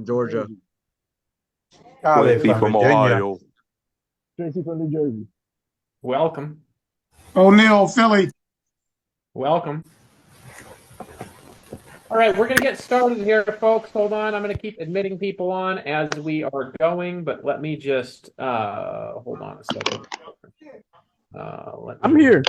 Georgia. Wavy from Ohio. Tracy from New Jersey. Welcome. O'Neill, Philly. Welcome. All right, we're going to get started here, folks. Hold on. I'm going to keep admitting people on as we are going, but let me just hold on a second. I'm here.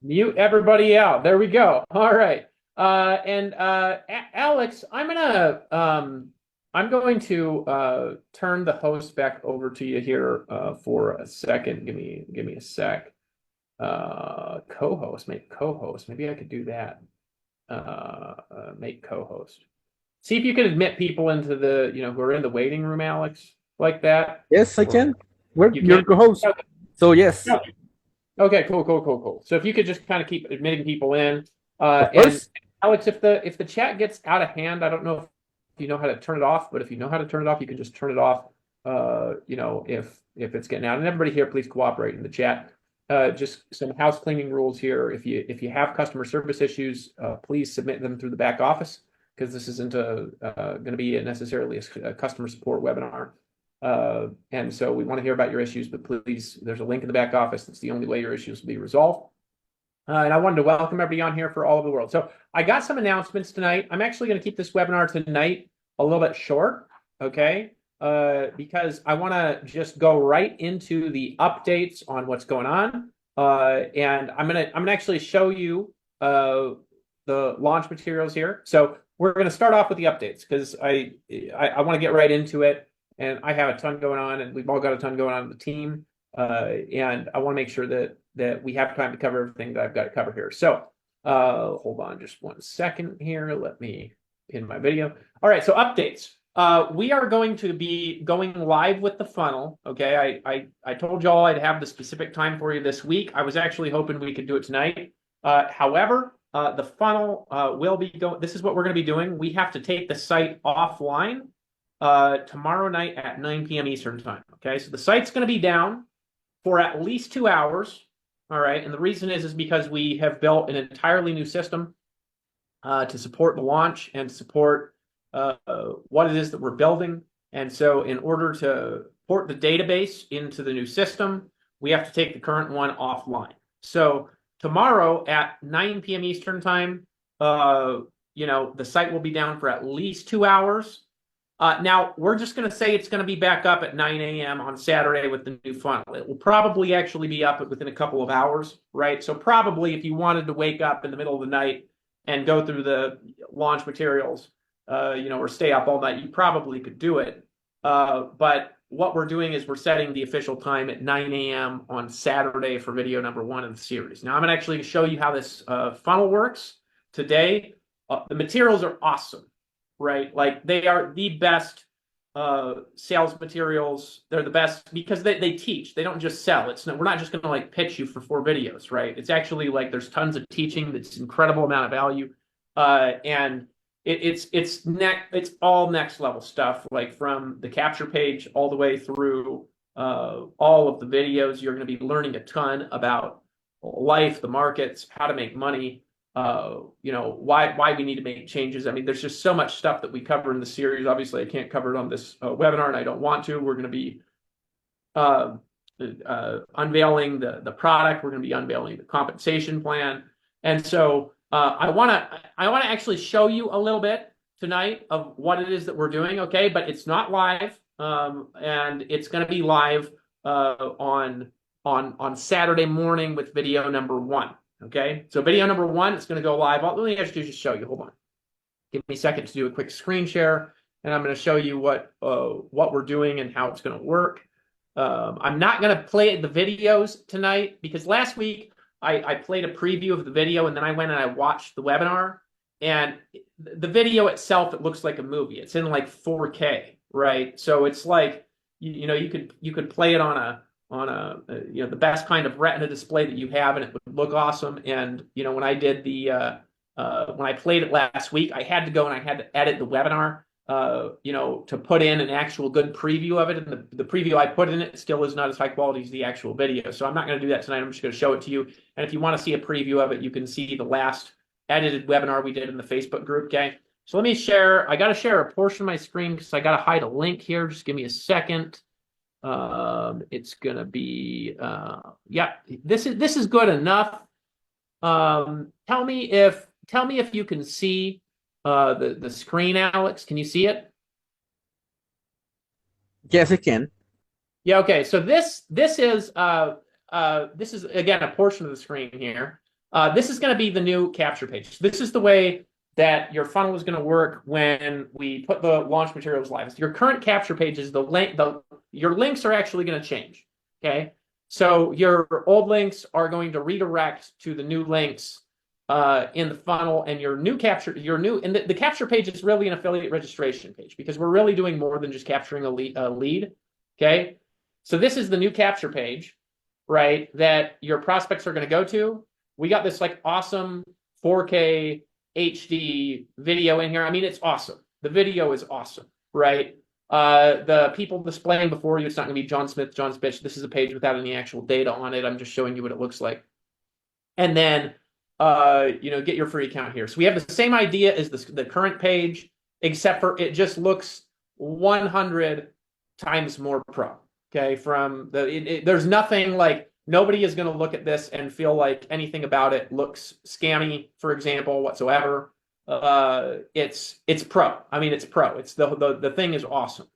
Mute everybody out. There we go. All right. Alex, I'm going to turn the host back over to you here for a second. Give me a sec. Co-host, make co-host. Maybe I could do that. Make co-host. See if you can admit people into the, who are in the waiting room, Alex, like that. Yes, I can. You're co-host. Okay. So yes. Okay, cool. So if you could just kind of keep admitting people in. And Alex, if the chat gets out of hand, I don't know if you know how to turn it off, but if you know how to turn it off, you can just turn it off. If it's getting out. And everybody here, please cooperate in the chat. Just some house cleaning rules here. If you have customer service issues, please submit them through the back office, because this isn't going to be necessarily a customer support webinar. And so we want to hear about your issues, but please, there's a link in the back office. That's the only way your issues will be resolved. And I wanted to welcome everybody on here for all over the world. So I got some announcements tonight. I'm actually going to keep this webinar tonight a little bit short, okay? Because I want to just go right into the updates on what's going on. And I'm gonna actually show you the launch materials here. So we're going to start off with the updates, because I want to get right into it. And I have a ton going on, and we've all got a ton going on in the team. And I want to make sure that we have time to cover everything that I've got to cover here. So hold on just one second here. Let me pin my video. All right, so updates. We are going to be going live with the funnel. Okay, I told y'all I'd have the specific time for you this week. I was actually hoping we could do it tonight. However, the funnel will be going. This is what we're going to be doing. We have to take the site offline tomorrow night at 9 p.m. Eastern time. Okay, so the site's going to be down for at least 2 hours. All right, and the reason is because we have built an entirely new system to support the launch and support what it is that we're building. And so in order to port the database into the new system, we have to take the current one offline. So tomorrow at 9 p.m. Eastern time, the site will be down for at least 2 hours. Now, we're just going to say it's going to be back up at 9 a.m. on Saturday with the new funnel. It will probably actually be up within a couple of hours, right? So probably if you wanted to wake up in the middle of the night and go through the launch materials, or stay up all night, you probably could do it. But what we're doing is we're setting the official time at 9 a.m. on Saturday for video number 1 of the series. Now, I'm going to actually show you how this funnel works today. The materials are awesome. Right, like they are the best sales materials. They're the best because they teach. They don't just sell. We're not just going to like pitch you for 4 videos, right? It's actually like there's tons of teaching. That's incredible amount of value, and it's all next level stuff. Like from the capture page all the way through all of the videos, you're going to be learning a ton about life, the markets, how to make money. Why we need to make changes. I mean, there's just so much stuff that we cover in the series. Obviously, I can't cover it on this webinar, and I don't want to. We're going to be unveiling the product. We're going to be unveiling the compensation plan, and so I want to actually show you a little bit tonight of what it is that we're doing. Okay, but it's not live, and it's going to be live on Saturday morning with video number 1. Okay, so video number 1 is going to go live. Let me actually just show you. Hold on. Give me a second to do a quick screen share, and I'm going to show you what we're doing and how it's going to work. I'm not going to play the videos tonight because last week I played a preview of the video, and then I went and I watched the webinar. And the video itself, it looks like a movie. It's in like 4K, right? So it's like you could play it on the best kind of retina display that you have, and it would look awesome. And when I did when I played it last week, I had to go and I had to edit the webinar to put in an actual good preview of it. And the preview I put in it still is not as high quality as the actual video. So I'm not going to do that tonight. I'm just going to show it to you. And if you want to see a preview of it, you can see the last edited webinar we did in the Facebook group. Okay. So let me share. I got to share a portion of my screen because I got to hide a link here. Just give me a second. It's gonna be yeah. This is good enough. Tell me if you can see the screen, Alex. Can you see it? Yes, I can. Yeah. Okay. So this is again a portion of the screen here. This is going to be the new capture page. This is the way that your funnel is going to work when we put the launch materials live. Your current capture page is your links are actually going to change. Okay. So your old links are going to redirect to the new links in the funnel, and the capture page is really an affiliate registration page because we're really doing more than just capturing a lead. Okay. So this is the new capture page, right? That your prospects are going to go to. We got this like awesome 4K HD video in here. I mean, it's awesome. The video is awesome, right? The people displaying before you, it's not going to be John Smith, John Spitch. This is a page without any actual data on it. I'm just showing you what it looks like. And then, get your free account here. So we have the same idea as the current page, except for it just looks 100 times more pro. Okay, there's nothing like. Nobody is going to look at this and feel like anything about it looks scammy, for example, whatsoever. It's pro. I mean, it's pro. It's the thing is awesome,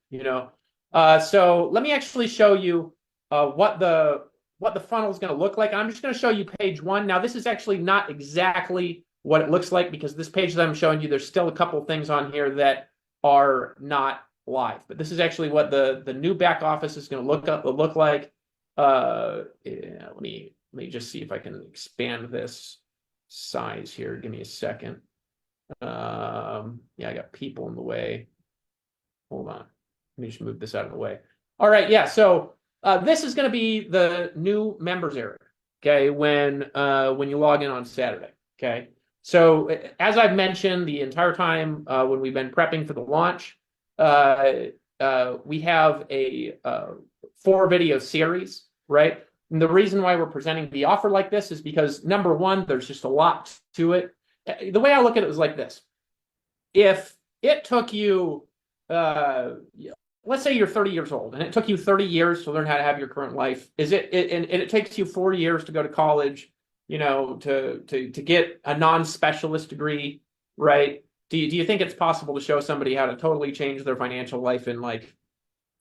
So let me actually show you what the funnel is going to look like. I'm just going to show you page one. Now, this is actually not exactly what it looks like because this page that I'm showing you, there's still a couple things on here that are not live. But this is actually what the new back office is going to look like. Yeah, let me just see if I can expand this size here. Give me a second. Yeah, I got people in the way. Hold on. Let me just move this out of the way. All right, yeah. So this is going to be the new members area. Okay, when you log in on Saturday. Okay. So as I've mentioned the entire time when we've been prepping for the launch, we have a 4-video series. Right. And the reason why we're presenting the offer like this is because, number one, there's just a lot to it. The way I look at it is like this. If it took you, let's say you're 30 years old and it took you 30 years to learn how to have your current life, and it takes you 4 years to go to college, to get a non-specialist degree, right? Do you think it's possible to show somebody how to totally change their financial life in like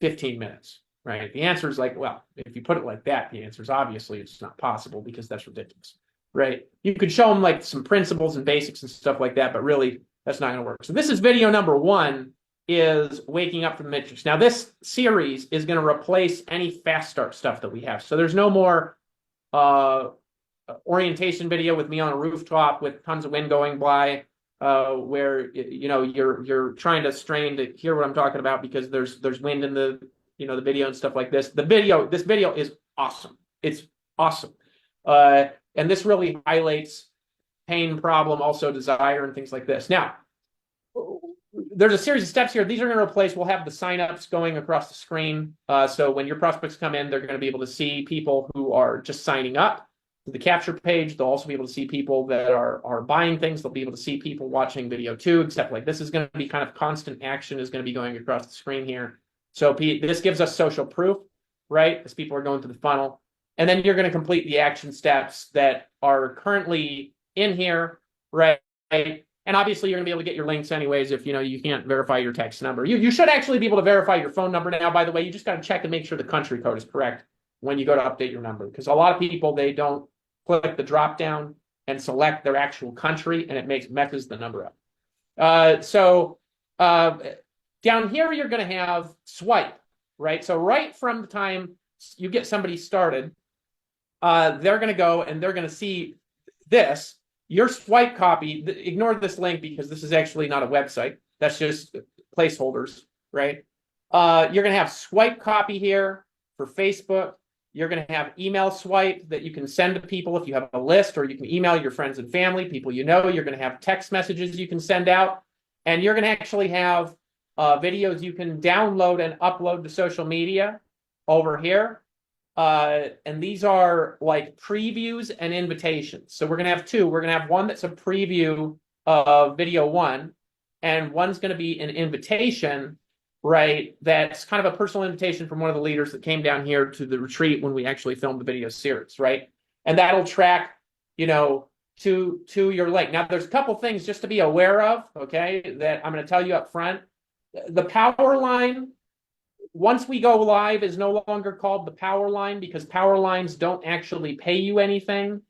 15 minutes? Right. The answer is well, if you put it like that, the answer is obviously it's not possible because that's ridiculous. Right. You could show them like some principles and basics and stuff like that, but really that's not going to work. So this is video number 1 is waking up from the matrix. Now this series is going to replace any fast start stuff that we have. So there's no more orientation video with me on a rooftop with tons of wind going by where you're trying to strain to hear what I'm talking about because there's wind in the the video and stuff like this. This video is awesome. It's awesome. And this really highlights pain, problem, also desire, and things like this. Now, there's a series of steps here. These are going to replace, we'll have the signups going across the screen. So when your prospects come in, they're going to be able to see people who are just signing up to the capture page. They'll also be able to see people that are buying things. They'll be able to see people watching video too, except like this is going to be kind of constant action is going to be going across the screen here. So this gives us social proof, right? As people are going through the funnel. And then you're going to complete the action steps that are currently in here, right? And obviously you're going to be able to get your links anyways if you can't verify your text number. You should actually be able to verify your phone number now, by the way. You just got to check and make sure the country code is correct when you go to update your number. Because a lot of people, they don't click the drop down and select their actual country, and it messes the number up. Down here, you're going to have swipe, right? So right from the time you get somebody started, they're going to go and they're going to see this. Your swipe copy, ignore this link because this is actually not a website. That's just placeholders, right? You're going to have swipe copy here for Facebook. You're going to have email swipe that you can send to people if you have a list, or you can email your friends and family, people you know. You're going to have text messages you can send out. And you're going to actually have videos you can download and upload to social media over here. And these are like previews and invitations. So we're going to have 2. We're going to have one that's a preview of video 1. and one's going to be an invitation, right? That's kind of a personal invitation from one of the leaders that came down here to the retreat when we actually filmed the video series, right? And that'll track, you know, to your link. Now, there's a couple things just to be aware of, okay, that I'm going to tell you up front. The power line, once we go live, is no longer called the power line because power lines don't actually pay you anything.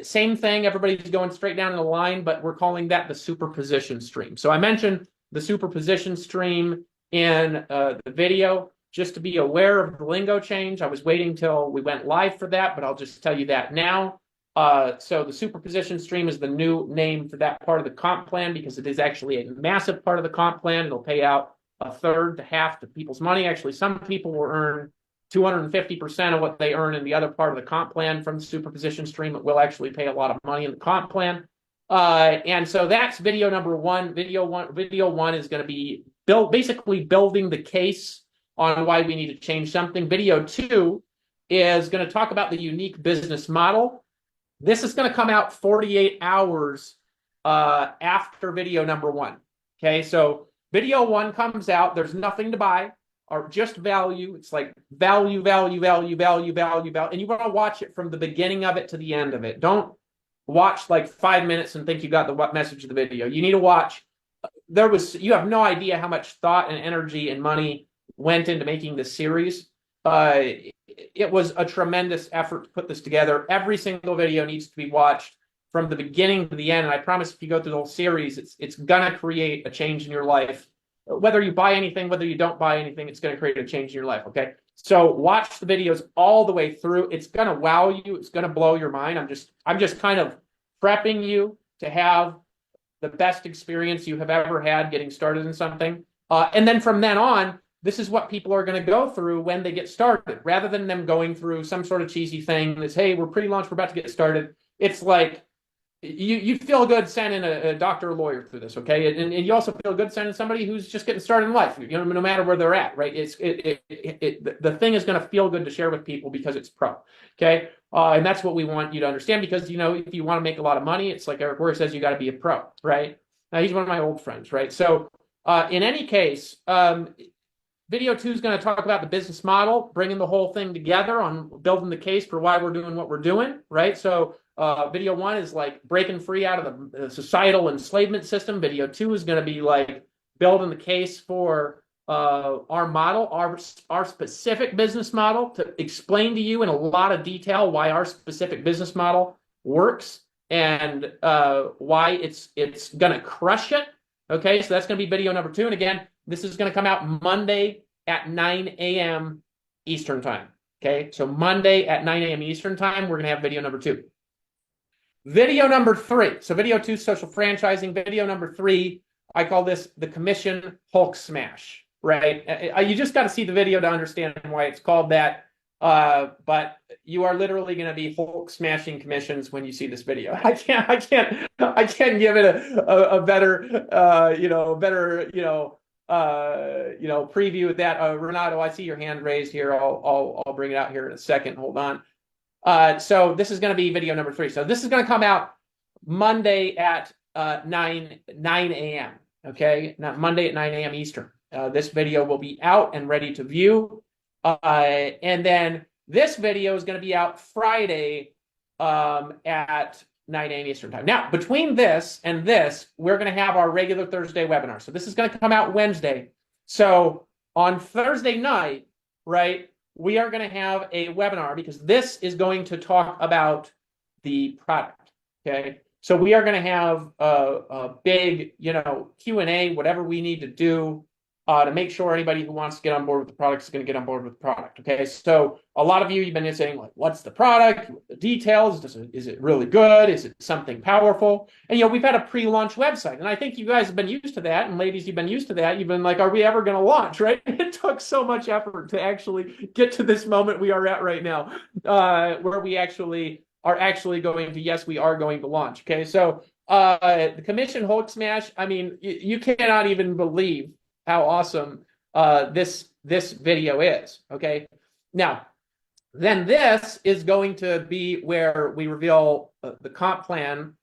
Same thing, everybody's going straight down in the line, but we're calling that the superposition stream. So I mentioned the superposition stream in the video, just to be aware of the lingo change. I was waiting till we went live for that, but I'll just tell you that now. So the superposition stream is the new name for that part of the comp plan because it is actually a massive part of the comp plan. It'll pay out a third to half the people's money. Actually, some people will earn 250% of what they earn in the other part of the comp plan from the superposition stream. It will actually pay a lot of money in the comp plan. And so that's video number one. Video one is going to be basically building the case on why we need to change something. Video two is going to talk about the unique business model. This is going to come out 48 hours after video number one. Okay, so video one comes out. There's nothing to buy or just value. It's like value, value, value, value, value, value. And you want to watch it from the beginning of it to the end of it. Don't watch like 5 minutes and think you got the message of the video. You need to watch. You have no idea how much thought and energy and money went into making this series. It was a tremendous effort to put this together. Every single video needs to be watched from the beginning to the end. And I promise if you go through the whole series, it's going to create a change in your life. Whether you buy anything, whether you don't buy anything, it's going to create a change in your life, okay? So watch the videos all the way through. It's going to wow you. It's going to blow your mind. I'm just kind of prepping you to have the best experience you have ever had getting started in something. And then from then on, this is what people are going to go through when they get started, rather than them going through some sort of cheesy thing that's, hey, we're pre-launch, we're about to get started. It's like, you feel good sending a doctor or lawyer through this, okay? And you also feel good sending somebody who's just getting started in life, you know, no matter where they're at, right? The thing is going to feel good to share with people because it's pro, okay? And that's what we want you to understand because, you know, if you want to make a lot of money, it's like Eric Ware says, you got to be a pro, right? Now, he's one of my old friends, right? So in any case, video two is going to talk about the business model, bringing the whole thing together on building the case for why we're doing what we're doing, right? So video one is like breaking free out of the societal enslavement system. Video two is going to be like building the case for our model, our specific business model, to explain to you in a lot of detail why our specific business model works and why it's going to crush it. Okay, so that's going to be video number two. And again, this is going to come out Monday at 9 a.m. Eastern time. Okay, so Monday at 9 a.m. Eastern time, we're going to have video number two. Video number three. So video two, social franchising. Video number three, I call this the commission Hulk smash, right? You just got to see the video to understand why it's called that. But you are literally going to be Hulk smashing commissions when you see this video. I can't give it a better, preview with that. Renato, I see your hand raised here. I'll bring it out here in a second. Hold on. So this is going to be video number three. So this is going to come out Monday at 9 a.m. Okay, not Monday at 9 a.m. Eastern. This video will be out and ready to view. And then this video is going to be out Friday at 9 a.m. Eastern time. Now, between this and this, we're going to have our regular Thursday webinar. So this is going to come out Wednesday. So on Thursday night, right, we are going to have a webinar because this is going to talk about the product, okay? So we are going to have a big, Q&A, whatever we need to do to make sure anybody who wants to get on board with the product is going to get on board with the product, okay? So a lot of you, you've been saying, like, what's the product? The details? Is it really good? Is it something powerful? And, we've had a pre-launch website, and I think you guys have been used to that, and ladies, you've been used to that. You've been like, are we ever going to launch, right? It took so much effort to actually get to this moment we are at right now, where we actually are going to, yes, we are going to launch, okay? So the commission Hulk smash, I mean, you cannot even believe how awesome this video is, okay? Now, then this is going to be where we reveal the comp plan,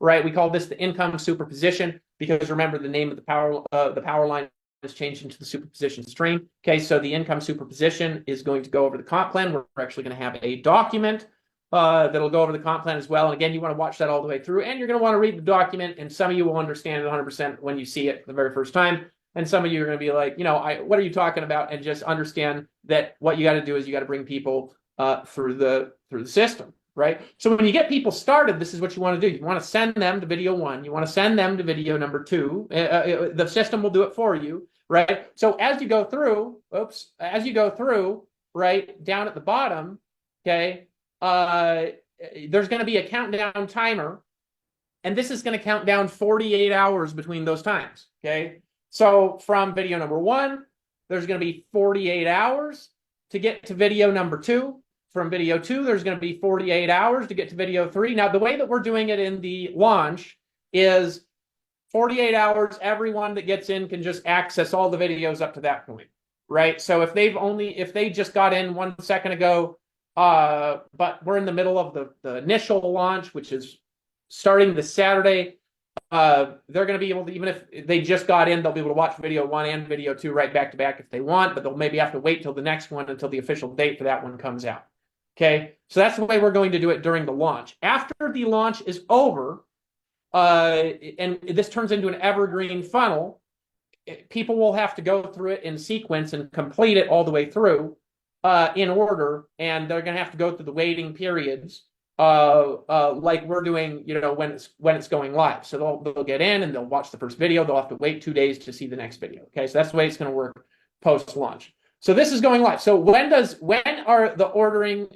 right? We call this the income superposition. because remember the name of the power line is changed into the superposition stream. Okay, so the income superposition is going to go over the comp plan. We're actually going to have a document that'll go over the comp plan as well. And again, you want to watch that all the way through, and you're going to want to read the document. And some of you will understand it 100% when you see it the very first time. And some of you are going to be like, what are you talking about? And just understand that what you got to do is you got to bring people through the system, right? So when you get people started, this is what you want to do. You want to send them to video 1. You want to send them to video number 2. The system will do it for you, right? So as you go through, right, down at the bottom, okay, there's going to be a countdown timer, and this is going to count down 48 hours between those times, okay? So from video number 1, there's going to be 48 hours to get to video number 2. From video 2, there's going to be 48 hours to get to video 3. Now, the way that we're doing it in the launch is 48 hours. Everyone that gets in can just access all the videos up to that point, right? So if they just got in 1 second ago, but we're in the middle of the initial launch, which is starting this Saturday, they're going to be able to, even if they just got in, they'll be able to watch video 1 and video 2 right back to back if they want, but they'll maybe have to wait till the next one until the official date for that one comes out. Okay, so that's the way we're going to do it during the launch. After the launch is over, and this turns into an evergreen funnel, people will have to go through it in sequence and complete it all the way through in order, and they're going to have to go through the waiting periods like we're doing, when it's going live. So they'll get in and they'll watch the first video. They'll have to wait 2 days to see the next video. Okay, so that's the way it's going to work post-launch. So this is going live. So when are the ordering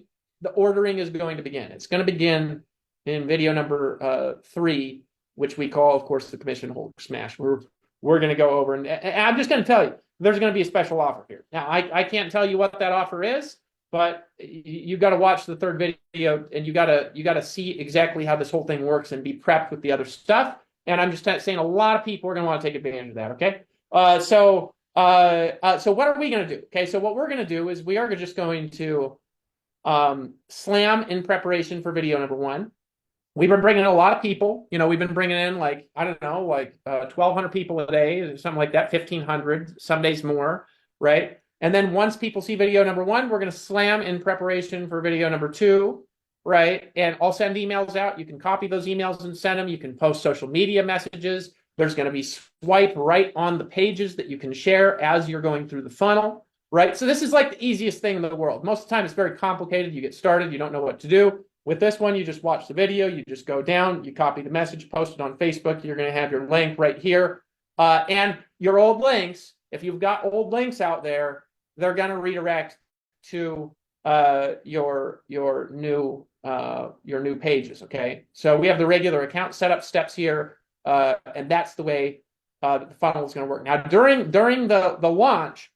is going to begin? It's going to begin in video number 3, which we call, of course, the commission holder smash. We're going to go over, and I'm just going to tell you, there's going to be a special offer here. Now, I can't tell you what that offer is, but you got to watch the third video, and you got to see exactly how this whole thing works and be prepped with the other stuff. And I'm just saying a lot of people are going to want to take advantage of that. Okay, so what are we going to do? Okay, so what we're going to do is we are just going to slam in preparation for video number 1. We've been bringing in a lot of people. We've been bringing in 1,200 people a day, something like that, 1,500, some days more, right? And then once people see video number 1, we're going to slam in preparation for video number 2, right? And I'll send emails out. You can copy those emails and send them. You can post social media messages. There's going to be swipe right on the pages that you can share as you're going through the funnel, right? So this is like the easiest thing in the world. Most of the time it's very complicated. You get started, you don't know what to do. With this one, you just watch the video, you just go down, you copy the message, post it on Facebook. You're going to have your link right here. And your old links, if you've got old links out there, they're going to redirect to your new pages. Okay, so we have the regular account setup steps here, and that's the way the funnel is going to work. Now, during the launch,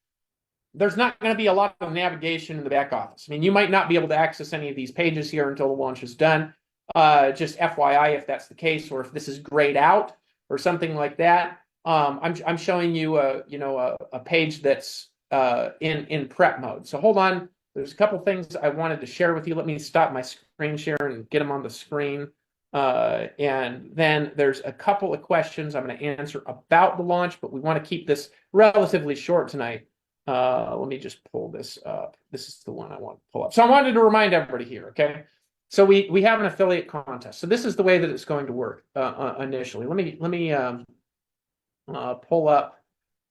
there's not going to be a lot of navigation in the back office. I mean, you might not be able to access any of these pages here until the launch is done. Just FYI, if that's the case, or if this is grayed out or something like that. I'm showing you a page that's in prep mode. So hold on. There's a couple things I wanted to share with you. Let me stop my screen share and get them on the screen. And then there's a couple of questions I'm going to answer about the launch, but we want to keep this relatively short tonight. Let me just pull this up. This is the one I want to pull up. So I wanted to remind everybody here, okay? So we have an affiliate contest. So this is the way that it's going to work initially. Let me pull up.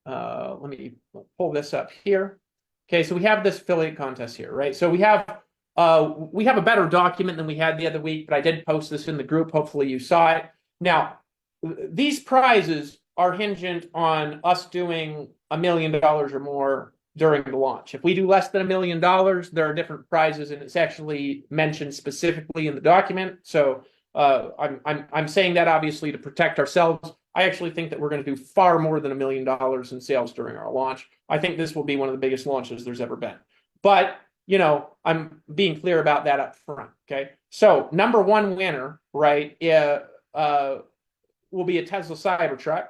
Let me pull this up here. Okay, so we have this affiliate contest here, right? So we have a better document than we had the other week, but I did post this in the group. Hopefully you saw it. Now, these prizes are hingent on us doing $1 million or more during the launch. If we do less than $1 million, there are different prizes, and it's actually mentioned specifically in the document. So I'm saying that obviously to protect ourselves. I actually think that we're going to do far more than $1 million in sales during our launch. I think this will be one of the biggest launches there's ever been. But I'm being clear about that up front. Okay, so number one winner, right, will be a Tesla Cybertruck.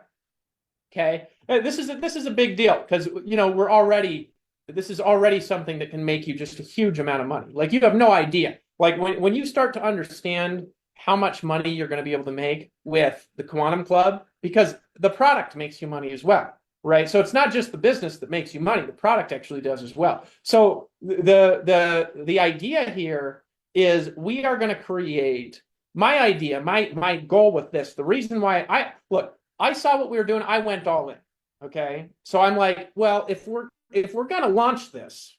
Okay, this is a big deal because this is already something that can make you just a huge amount of money. Like, you have no idea. Like, when you start to understand how much money you're going to be able to make with the Quantum Club, because the product makes you money as well, right? So it's not just the business that makes you money, the product actually does as well. So the idea here is we are going to create my idea, my goal with this. The reason why I saw what we were doing, I went all in. Okay. So I'm like, well, if we're going to launch this,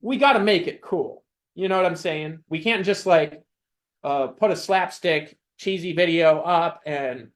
we got to make it cool. You know what I'm saying? We can't just like put a slapstick cheesy video up and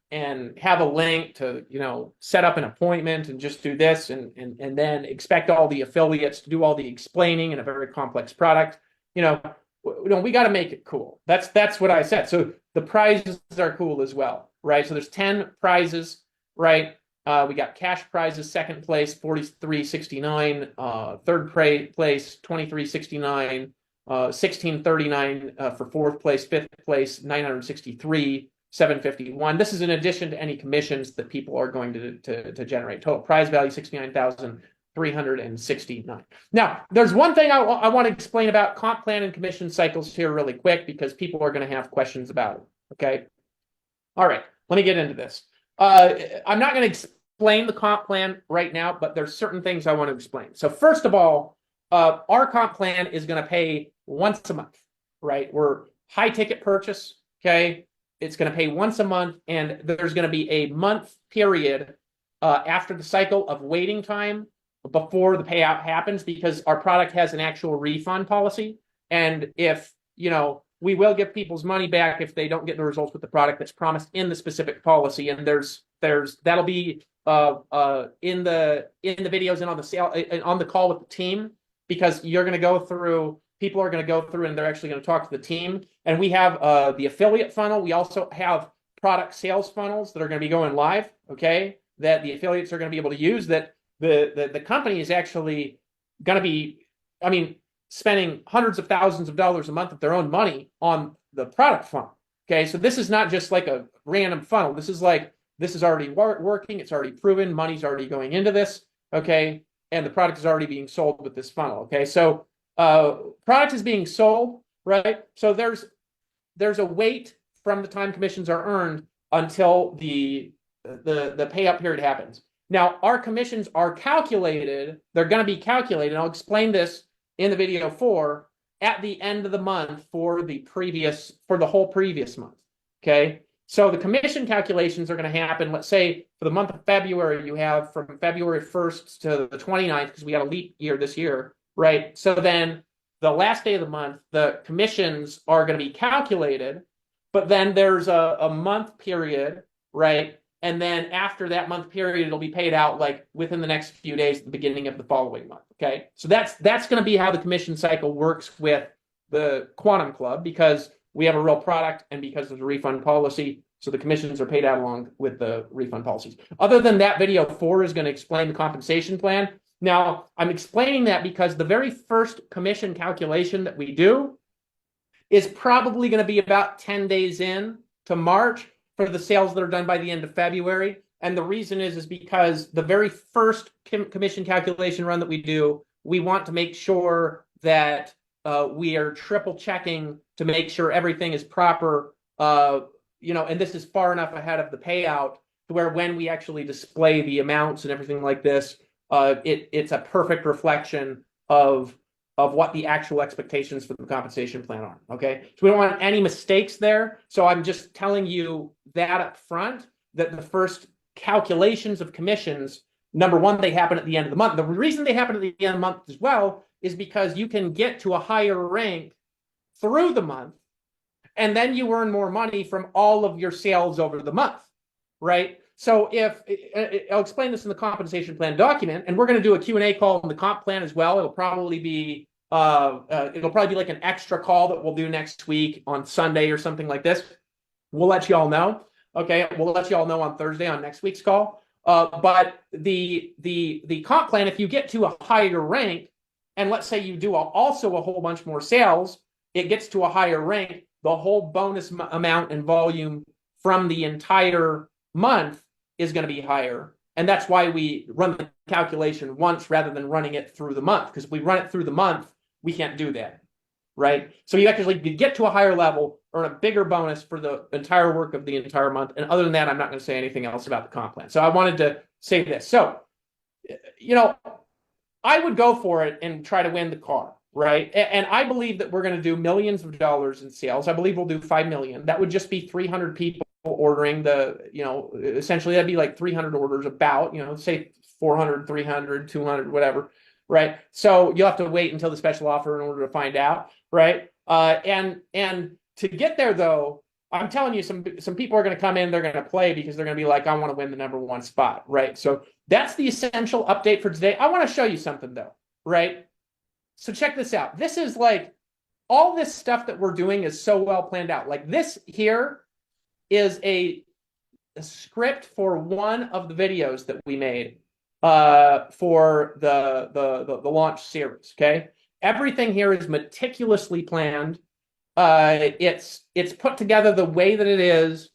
have a link to, you know, set up an appointment and just do this and then expect all the affiliates to do all the explaining in a very complex product. You know, we got to make it cool. That's what I said. So the prizes are cool as well, right? So there's 10 prizes, right? We got cash prizes, second place, $43.69, third place, $23.69, $16.39 for fourth place, fifth place, $963, $751. This is in addition to any commissions that people are going to generate. Total prize value $69,369. Now, there's one thing I want to explain about comp plan and commission cycles here really quick because people are going to have questions about it. Okay. All right. Let me get into this. I'm not going to explain the comp plan right now, but there's certain things I want to explain. So first of all, our comp plan is going to pay once a month, right? We're high ticket purchase. Okay. It's going to pay once a month, and there's going to be a month period after the cycle of waiting time before the payout happens, because our product has an actual refund policy. And if, you know, we will give people's money back if they don't get the results with the product that's promised in the specific policy. And that'll be in the videos and on the call with the team, because you're going to go through, people are going to go through and they're actually going to talk to the team. And we have the affiliate funnel. We also have product sales funnels that are going to be going live, okay, that the affiliates are going to be able to use, that the company is actually going to be, I mean, spending hundreds of thousands of dollars a month of their own money on the product funnel. Okay, so this is not just like a random funnel. This is already working. It's already proven. Money's already going into this. Okay, and the product is already being sold with this funnel. Okay, so product is being sold, right? So there's a wait from the time commissions are earned until the payout period happens. Now, our commissions are calculated. They're going to be calculated. I'll explain this in the video 4 at the end of the month for the whole previous month. Okay. So the commission calculations are going to happen. Let's say for the month of February, you have from February 1st to the 29th, because we had a leap year this year, right? So then the last day of the month, the commissions are going to be calculated, but then there's a month period, right? And then after that month period, it'll be paid out like within the next few days at the beginning of the following month. Okay. So that's going to be how the commission cycle works with the Quantum Club, because we have a real product and because there's a refund policy. So the commissions are paid out along with the refund policies. Other than that, video 4 is going to explain the compensation plan. Now, I'm explaining that because the very first commission calculation that we do is probably going to be about 10 days in to March for the sales that are done by the end of February. And the reason is because the very first commission calculation run that we do, we want to make sure that we are triple checking to make sure everything is proper, and this is far enough ahead of the payout to where when we actually display the amounts and everything like this, it's a perfect reflection of what the actual expectations for the compensation plan are. Okay, so we don't want any mistakes there. So I'm just telling you that up front, that the first calculations of commissions, number one, they happen at the end of the month. The reason they happen at the end of the month as well is because you can get to a higher rank through the month, and then you earn more money from all of your sales over the month, right? So I'll explain this in the compensation plan document, and we're going to do a Q&A call in the comp plan as well. It'll probably be like an extra call that we'll do next week on Sunday or something like this. We'll let you all know. Okay, we'll let you all know on Thursday on next week's call. But the comp plan, if you get to a higher rank, and let's say you do also a whole bunch more sales, it gets to a higher rank, the whole bonus amount and volume from the entire month is going to be higher. And that's why we run the calculation once rather than running it through the month. Because if we run it through the month, we can't do that. right? So you actually get to a higher level, earn a bigger bonus for the entire work of the entire month. And other than that, I'm not going to say anything else about the comp plan. So I wanted to say this. So, you know, I would go for it and try to win the car, right? And I believe that we're going to do millions of dollars in sales. I believe we'll do 5 million. That would just be 300 people ordering the, you know, essentially that'd be like 300 orders about, you know, say 400, 300, 200, whatever, right? So you'll have to wait until the special offer in order to find out, right? And to get there though, I'm telling you, some people are going to come in, they're going to play because they're going to be like, I want to win the #1 spot, right? So that's the essential update for today. I want to show you something though, right? So check this out. This is like, all this stuff that we're doing is so well planned out. Like this here is a script for one of the videos that we made for the launch series, okay? Everything here is meticulously planned. It's put together the way that it is,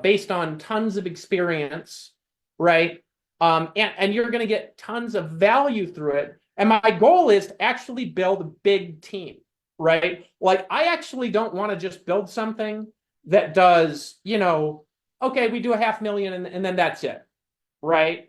based on tons of experience, right? And you're going to get tons of value through it. And my goal is to actually build a big team, right? Like I actually don't want to just build something that does, you know, okay, we do 500,000 and then that's it, right?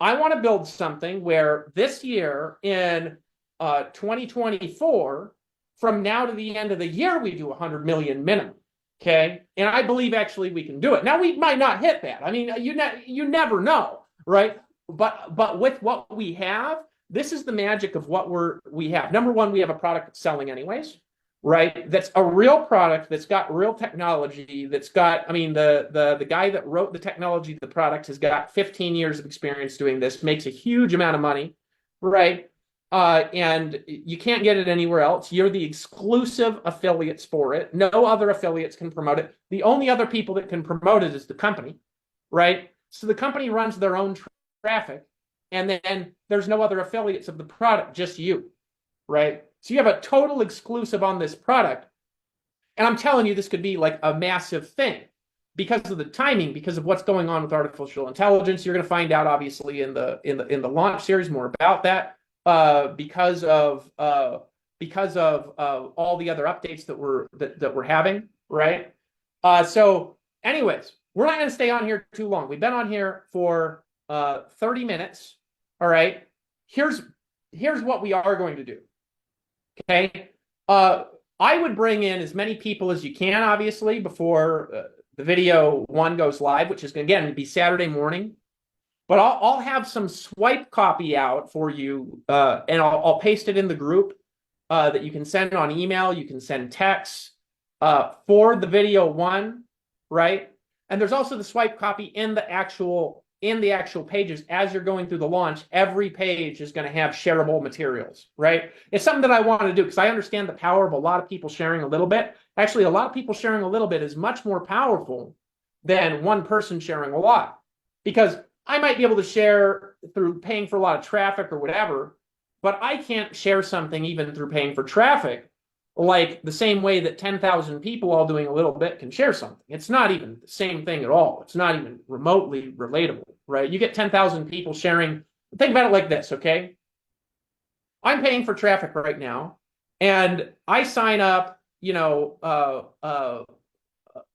I want to build something where this year in 2024, from now to the end of the year, we do 100 million minimum. Okay. And I believe actually we can do it. Now we might not hit that. I mean, you never know, right? But with what we have, this is the magic of what we have. #1, we have a product that's selling anyways, right? That's a real product that's got real technology, that's got, I mean, the guy that wrote the technology of the product has got 15 years of experience doing this, makes a huge amount of money, right? And you can't get it anywhere else. You're the exclusive affiliates for it. No other affiliates can promote it. The only other people that can promote it is the company, right? So the company runs their own traffic, and then there's no other affiliates of the product, just you, right? So you have a total exclusive on this product. And I'm telling you, this could be like a massive thing because of the timing, because of what's going on with artificial intelligence. You're going to find out, obviously, in the launch series more about that. Because of all the other updates that we're having, right? So, anyways, we're not going to stay on here too long. We've been on here for 30 minutes. All right. Here's what we are going to do. Okay. I would bring in as many people as you can, obviously, before the video 1 goes live, which is again to be Saturday morning. But I'll have some swipe copy out for you, and I'll paste it in the group that you can send on email. You can send texts for the video 1, right? And there's also the swipe copy in the actual pages as you're going through the launch. Every page is going to have shareable materials, right? It's something that I want to do because I understand the power of a lot of people sharing a little bit. Actually, a lot of people sharing a little bit is much more powerful than one person sharing a lot, because I might be able to share through paying for a lot of traffic or whatever, but I can't share something even through paying for traffic like the same way that 10,000 people all doing a little bit can share something. It's not even the same thing at all. It's not even remotely relatable, right? You get 10,000 people sharing. Think about it like this, okay? I'm paying for traffic right now, and I sign up, you know,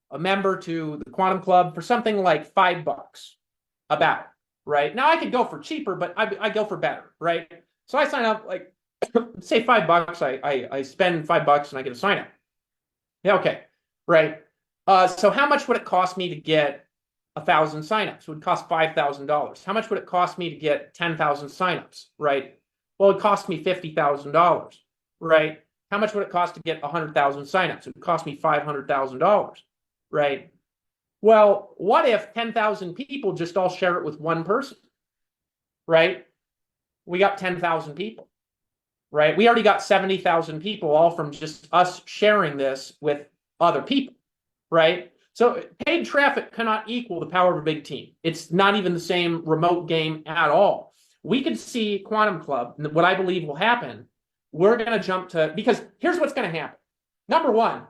a member to the Quantum Club for something like $5. About, right? Now I could go for cheaper, but I go for better, right? So I sign up, like, say $5. I spend $5 and I get a sign up. Yeah, okay, right? So how much would it cost me to get 1,000 signups? It would cost $5,000. How much would it cost me to get 10,000 signups, right? Well, it cost me $50,000, right? How much would it cost to get 100,000 signups? It would cost me $500,000, right? Well, what if 10,000 people just all share it with one person, right? We got 10,000 people, right? We already got 70,000 people all from just us sharing this with other people, right? So paid traffic cannot equal the power of a big team. It's not even the same remote game at all. We could see Quantum Club, and what I believe will happen, we're going to jump to, because here's what's going to happen. #1,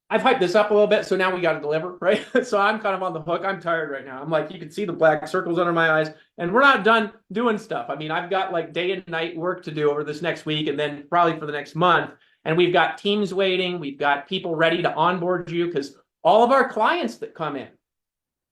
I've hyped this up a little bit, so now we got to deliver, right? So I'm kind of on the hook. I'm tired right now. I'm like, you can see the black circles under my eyes, and we're not done doing stuff. I mean, I've got like day and night work to do over this next week, and then probably for the next month. And we've got teams waiting. We've got people ready to onboard you, because all of our clients that come in,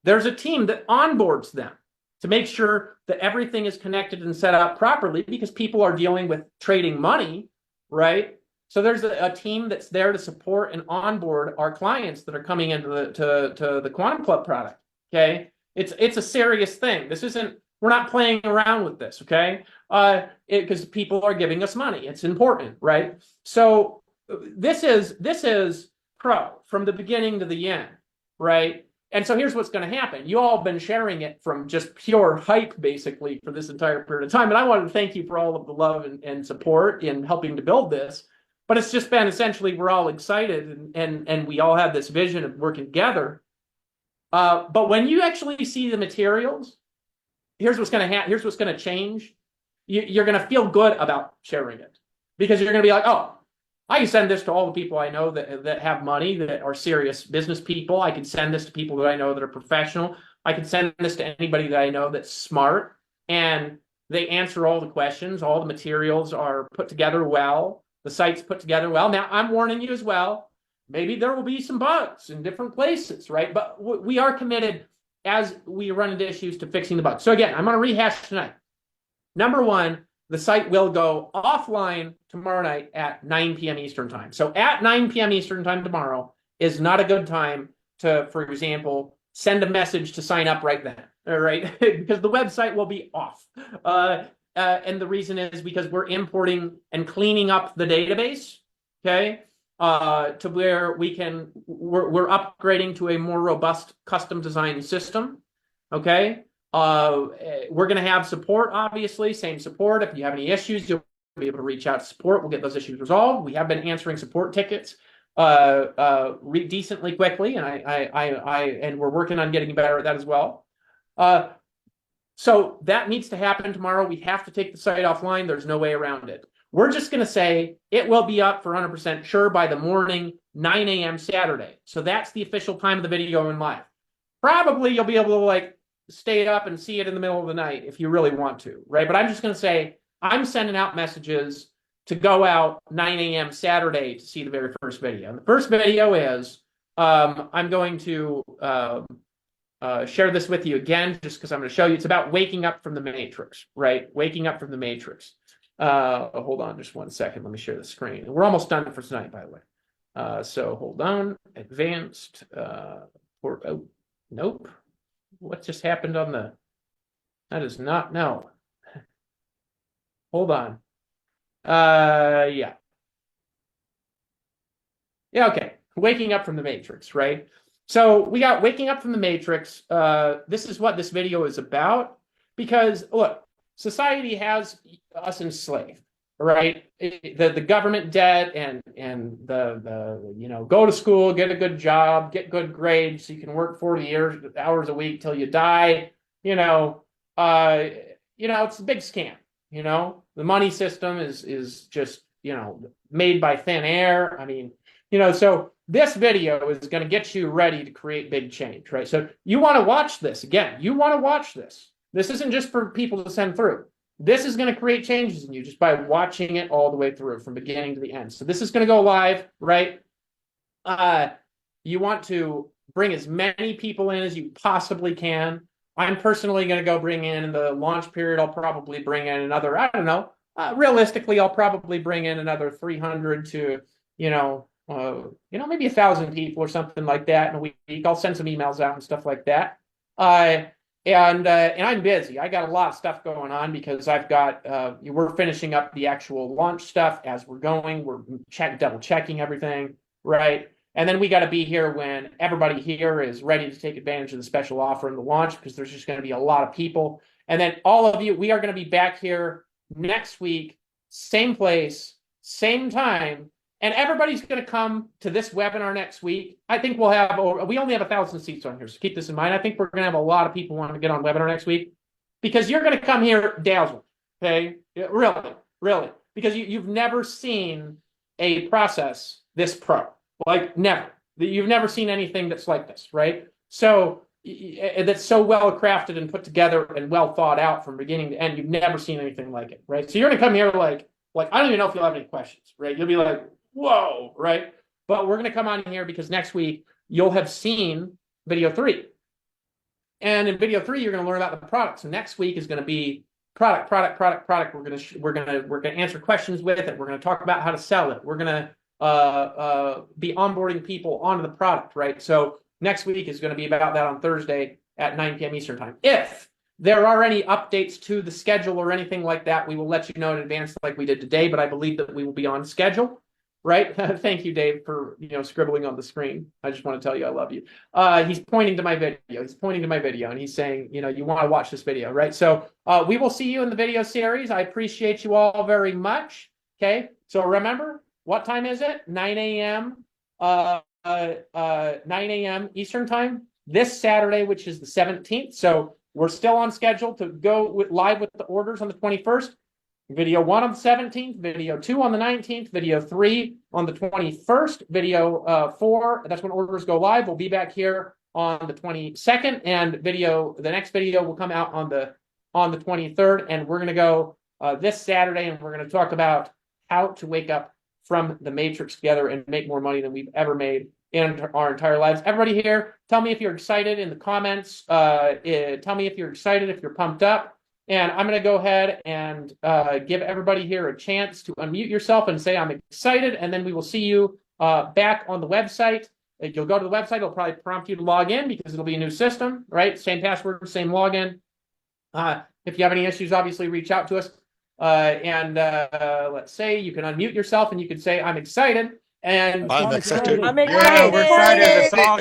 there's a team that onboards them to make sure that everything is connected and set up properly, because people are dealing with trading money, right? So there's a team that's there to support and onboard our clients that are coming into the Quantum Club product. Okay, it's a serious thing. This isn't, we're not playing around with this. Okay, because people are giving us money. It's important, right? So this is pro from the beginning to the end, right? And so here's what's going to happen. You all have been sharing it from just pure hype, basically, for this entire period of time. And I wanted to thank you for all of the love and support in helping to build this. But it's just been essentially, we're all excited and we all have this vision of working together. But when you actually see the materials, here's what's going to happen. Here's what's going to change. You're going to feel good about sharing it, because you're going to be like, oh, I can send this to all the people I know that have money, that are serious business people. I can send this to people that I know that are professional. I can send this to anybody that I know that's smart, and they answer all the questions. All the materials are put together well. The site's put together well. Now, I'm warning you as well. Maybe there will be some bugs in different places, right? But we are committed, as we run into issues, to fixing the bugs. So again, I'm going to rehash tonight. Number one, the site will go offline tomorrow night at 9 p.m. Eastern time. So at 9 p.m. Eastern time tomorrow is not a good time to, for example, send a message to sign up right then, all right? Because the website will be off. And the reason is because we're importing and cleaning up the database, okay, to where we're upgrading to a more robust custom design system, okay? We're going to have support, obviously, same support. If you have any issues, you'll be able to reach out to support. We'll get those issues resolved. We have been answering support tickets decently quickly, and and we're working on getting better at that as well. So that needs to happen tomorrow. We have to take the site offline. There's no way around it. We're just going to say it will be up for 100% sure by the morning, 9 a.m. Saturday. So that's the official time of the video in live. Probably you'll be able to like stay up and see it in the middle of the night if you really want to, right? But I'm just going to say I'm sending out messages to go out 9 a.m. Saturday to see the very first video. And the first video is I'm going to share this with you again, just because I'm going to show you. It's about waking up from the matrix, right? Waking up from the matrix. Hold on just one second. Let me share the screen. We're almost done for tonight, by the way. So hold on. Advanced. Oh, nope. What just happened on the? That is not, no. Hold on. Yeah. Yeah, okay. Waking up from the matrix, right? So we got waking up from the matrix. This is what this video is about, because look, society has us enslaved, right? The government debt and the go to school, get a good job, get good grades so you can work 40 hours a week till you die. It's a big scam. The money system is just made by thin air. I mean, so this video is going to get you ready to create big change, right? So you want to watch this. Again, you want to watch this. This isn't just for people to send through. This is going to create changes in you just by watching it all the way through from beginning to the end. So this is going to go live, right? You want to bring as many people in as you possibly can. I'm personally going to go bring in the launch period. I'll probably bring in another, I don't know, realistically, I'll probably bring in another 300 to, maybe 1,000 people or something like that in a week. I'll send some emails out and stuff like that. And I'm busy. I got a lot of stuff going on because I've got, we're finishing up the actual launch stuff as we're going. We're double checking everything, right? And then we got to be here when everybody here is ready to take advantage of the special offer in the launch, because there's just going to be a lot of people. And then all of you, we are going to be back here next week, same place, same time. And everybody's going to come to this webinar next week. I think we only have 1,000 seats on here, so keep this in mind. I think we're going to have a lot of people wanting to get on webinar next week, because you're going to come here dazzled, okay? Really, because you've never seen a process this pro, like never. You've never seen anything that's like this, right? So that's so well crafted and put together and well thought out from beginning to end. You've never seen anything like it, right? So you're gonna come here like I don't even know if you'll have any questions, right? You'll be like, whoa, right? But we're gonna come on here because next week you'll have seen video 3. And in video 3, you're going to learn about the product. So next week is going to be product. We're going to answer questions with it. We're going to talk about how to sell it. We're going to be onboarding people onto the product, right? So next week is going to be about that on Thursday at 9 p.m. Eastern time. If there are any updates to the schedule or anything like that, we will let you know in advance like we did today, but I believe that we will be on schedule. Right? Thank you, Dave, for scribbling on the screen. I just want to tell you I love you. He's pointing to my video. He's pointing to my video, and he's saying, you want to watch this video, right? So we will see you in the video series. I appreciate you all very much. Okay. So remember, what time is it? 9 a.m. 9 a.m. Eastern time this Saturday, which is the 17th. So we're still on schedule to go live with the orders on the 21st. Video 1 on the 17th, video 2 on the 19th, video 3 on the 21st, video 4, that's when orders go live. We'll be back here on the 22nd, and the next video will come out on the 23rd, and we're going to go this Saturday, and we're going to talk about how to wake up from the matrix together and make more money than we've ever made in our entire lives. Everybody here, tell me if you're excited in the comments. Tell me if you're excited, if you're pumped up. And I'm going to go ahead and give everybody here a chance to unmute yourself and say, I'm excited. And then we will see you back on the website. You'll go to the website. It'll probably prompt you to log in because it'll be a new system, right? Same password, same login. If you have any issues, obviously reach out to us. Let's say you can unmute yourself and you can say, I'm excited. And I'm excited. I'm Yeah, excited. we're excited. The song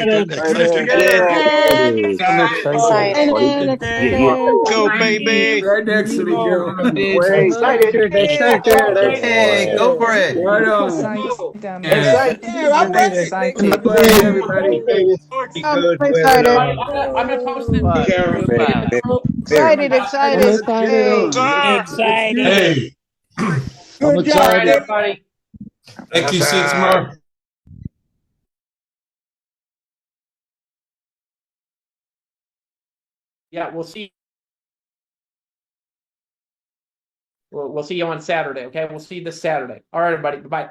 Go, baby. Right next to me, girl. Hey, go for it. Right on. Everybody. I'm excited. I'm gonna post it. Excited. Let's get it on. Excited. Hey. Good All right, everybody. Thank you, 6 more. Yeah, we'll see. We'll see you on Saturday. Okay, we'll see you this Saturday. All right, everybody. Bye.